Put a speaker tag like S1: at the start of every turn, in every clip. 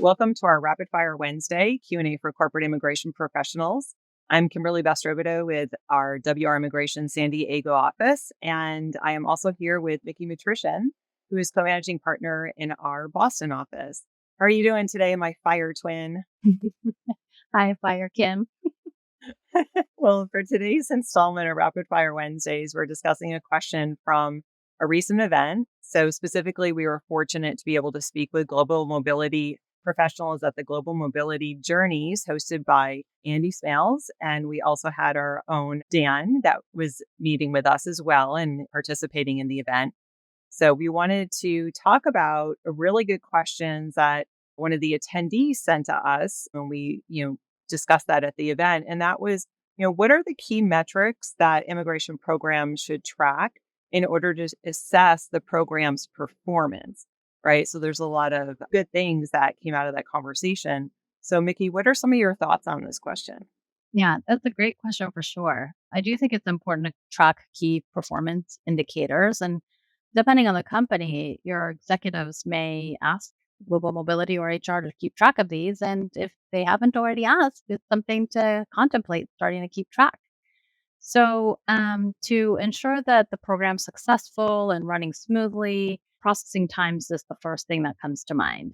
S1: Welcome to our Rapid Fire Wednesday Q&A for corporate immigration professionals. I'm Kimberley Robidoux with our WR Immigration San Diego office, and I am also here with Miki Matrician, who is co-managing partner in our Boston office. How are you doing today, my fire twin?
S2: Hi, Fire Kim.
S1: Well, for today's installment of Rapid Fire Wednesdays, we're discussing a question from a recent event. So specifically, we were fortunate to be able to speak with global mobility professionals at the Global Mobility Journeys hosted by Andy Smales. And we also had our own Dan that was meeting with us as well and participating in the event. So we wanted to talk about a really good questions that one of the attendees sent to us when we, discussed that at the event. And that was, what are the key metrics that immigration programs should track in order to assess the program's performance, right? So there's a lot of good things that came out of that conversation. So Miki, what are some of your thoughts on this question?
S2: Yeah, that's a great question for sure. I do think it's important to track key performance indicators. And depending on the company, your executives may ask Global Mobility or HR to keep track of these. And if they haven't already asked, it's something to contemplate starting to keep track. So, to ensure that the program's successful and running smoothly, processing times is the first thing that comes to mind.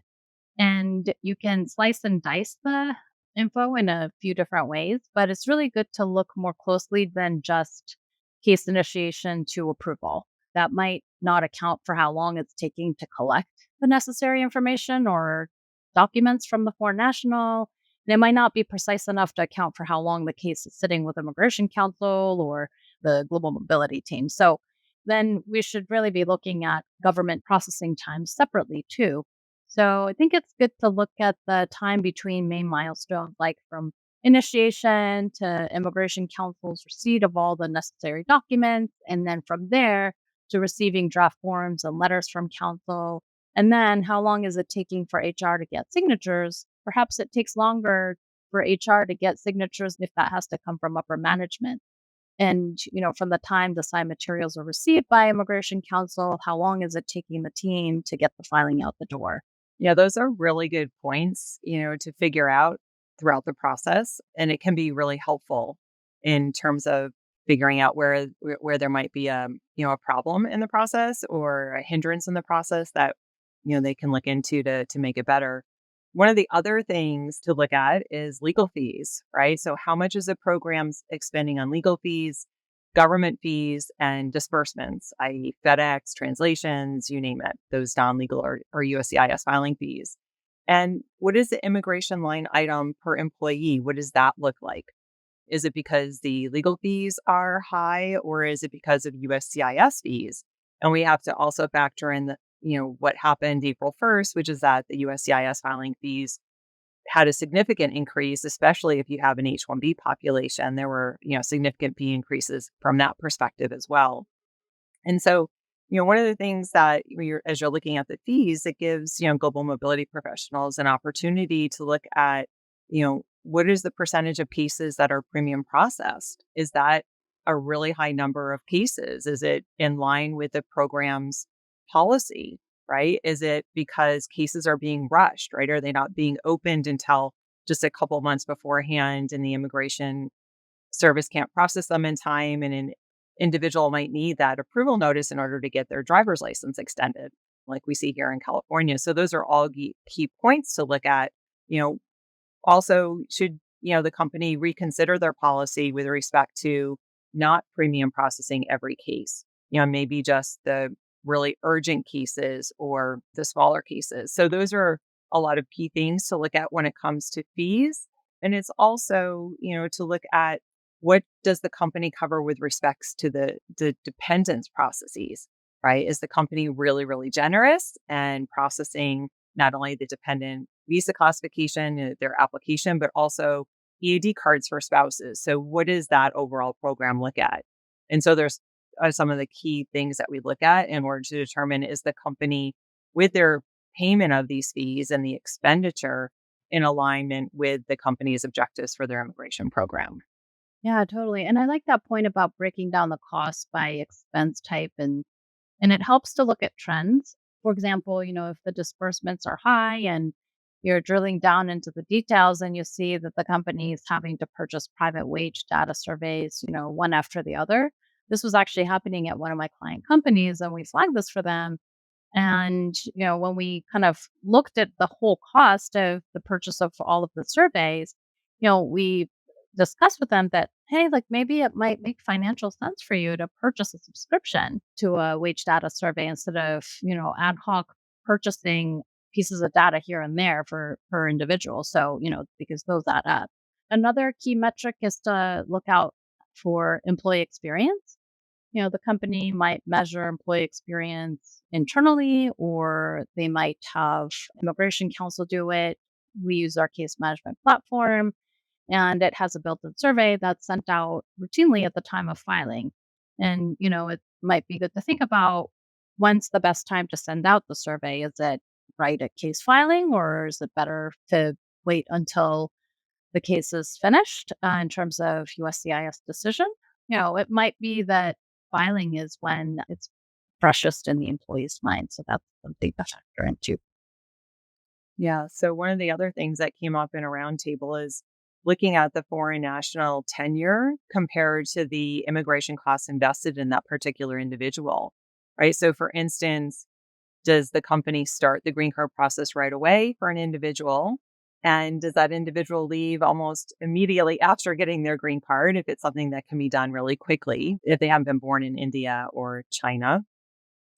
S2: And you can slice and dice the info in a few different ways, but it's really good to look more closely than just case initiation to approval. That might not account for how long it's taking to collect the necessary information or documents from the foreign national. And it might not be precise enough to account for how long the case is sitting with Immigration Counsel or the Global Mobility team. So then we should really be looking at government processing times separately too. So I think it's good to look at the time between main milestones, like from initiation to Immigration Counsel's receipt of all the necessary documents, and then from there to receiving draft forms and letters from counsel. And then how long is it taking for HR to get signatures? Perhaps it takes longer for HR to get signatures if that has to come from upper management. And, from the time the signed materials are received by Immigration Counsel, how long is it taking the team to get the filing out the door?
S1: Yeah, those are really good points, to figure out throughout the process. And it can be really helpful in terms of figuring out where there might be a problem in the process or a hindrance in the process that, they can look into to make it better. One of the other things to look at is legal fees, right? So how much is a program's expending on legal fees, government fees, and disbursements, i.e. FedEx, translations, you name it, those non-legal or USCIS filing fees. And what is the immigration line item per employee? What does that look like? Is it because the legal fees are high or is it because of USCIS fees? And we have to also factor in what happened April 1st, which is that the USCIS filing fees had a significant increase, especially if you have an H-1B population. There were, significant fee increases from that perspective as well. And so, one of the things that as you're looking at the fees, it gives, global mobility professionals an opportunity to look at, what is the percentage of cases that are premium processed? Is that a really high number of cases? Is it in line with the program's policy? Right? Is it because cases are being rushed, right? Are they not being opened until just a couple months beforehand and the immigration service can't process them in time? And an individual might need that approval notice in order to get their driver's license extended, like we see here in California. So those are all key points to look at. Also, should, the company reconsider their policy with respect to not premium processing every case? Maybe just the really urgent cases or the smaller cases. So those are a lot of key things to look at when it comes to fees. And it's also, to look at what does the company cover with respects to the dependence processes, right? Is the company really, really generous and processing not only the dependent visa classification, their application, but also EAD cards for spouses. So what does that overall program look at? And so there's some of the key things that we look at in order to determine is the company with their payment of these fees and the expenditure in alignment with the company's objectives for their immigration program.
S2: Yeah, totally. And I like that point about breaking down the costs by expense type and it helps to look at trends. For example, if the disbursements are high and you're drilling down into the details and you see that the company is having to purchase private wage data surveys, one after the other. This was actually happening at one of my client companies, and we flagged this for them. And, when we kind of looked at the whole cost of the purchase of all of the surveys, we discussed with them that, hey, like maybe it might make financial sense for you to purchase a subscription to a wage data survey instead of, ad hoc purchasing pieces of data here and there for per individual. So, because those add up. Another key metric is to look out for employee experience. The company might measure employee experience internally, or they might have immigration counsel do it. We use our case management platform, and it has a built-in survey that's sent out routinely at the time of filing. And, it might be good to think about, when's the best time to send out the survey? Is it right at case filing, or is it better to wait until the case is finished in terms of USCIS decision? It might be that filing is when it's freshest in the employee's mind. So that's something to factor into.
S1: Yeah. So one of the other things that came up in a roundtable is looking at the foreign national tenure compared to the immigration costs invested in that particular individual, right? So for instance, does the company start the green card process right away for an individual? And does that individual leave almost immediately after getting their green card if it's something that can be done really quickly if they haven't been born in India or China?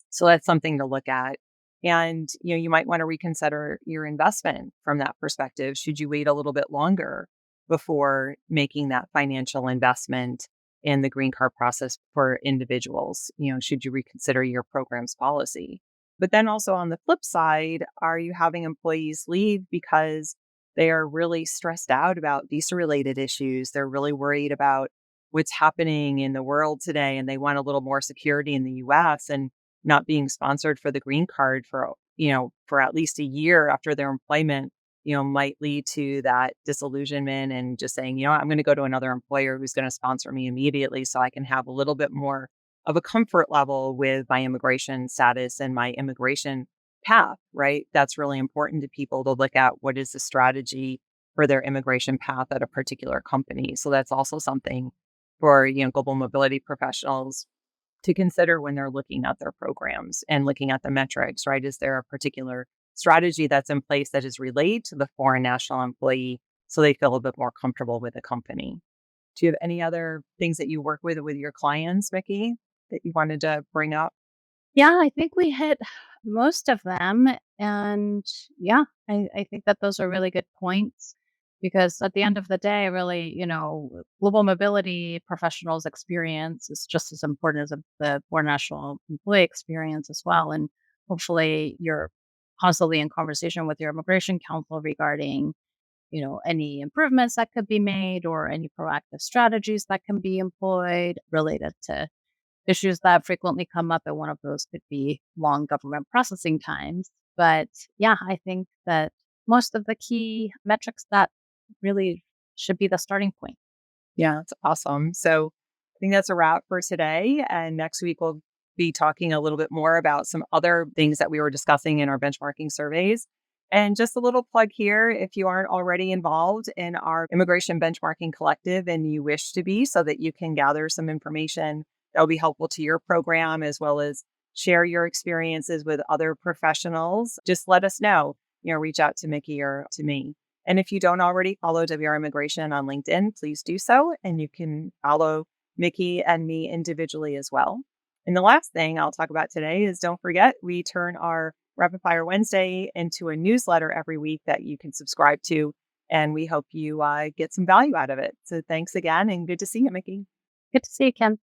S1: So that's something to look at. And, you might want to reconsider your investment from that perspective. Should you wait a little bit longer before making that financial investment in the green card process for individuals? Should you reconsider your program's policy? But then also on the flip side, are you having employees leave because they are really stressed out about visa related issues? They're really worried about what's happening in the world today, and they want a little more security in the US, and not being sponsored for the green card for at least a year after their employment, might lead to that disillusionment and just saying, I'm going to go to another employer who's going to sponsor me immediately so I can have a little bit more of a comfort level with my immigration status and my immigration path, right? That's really important to people to look at what is the strategy for their immigration path at a particular company. So that's also something for, global mobility professionals to consider when they're looking at their programs and looking at the metrics, right? Is there a particular strategy that's in place that is relayed to the foreign national employee so they feel a bit more comfortable with the company? Do you have any other things that you work with your clients, Mickey, that you wanted to bring up?
S2: Yeah, I think we hit most of them. And yeah, I think that those are really good points, because at the end of the day, really, global mobility professionals' experience is just as important as the foreign national employee experience as well. And hopefully you're constantly in conversation with your immigration counsel regarding, any improvements that could be made or any proactive strategies that can be employed related to issues that frequently come up, and one of those could be long government processing times. But yeah, I think that most of the key metrics that really should be the starting point.
S1: Yeah, that's awesome. So I think that's a wrap for today. And next week, we'll be talking a little bit more about some other things that we were discussing in our benchmarking surveys. And just a little plug here, if you aren't already involved in our immigration benchmarking collective and you wish to be, so that you can gather some information that will be helpful to your program, as well as share your experiences with other professionals, just let us know. Reach out to Mickey or to me. And if you don't already follow WR Immigration on LinkedIn, please do so. And you can follow Mickey and me individually as well. And the last thing I'll talk about today is, don't forget, we turn our Rapid Fire Wednesday into a newsletter every week that you can subscribe to. And we hope you get some value out of it. So thanks again, and good to see you, Mickey.
S2: Good to see you, Kim.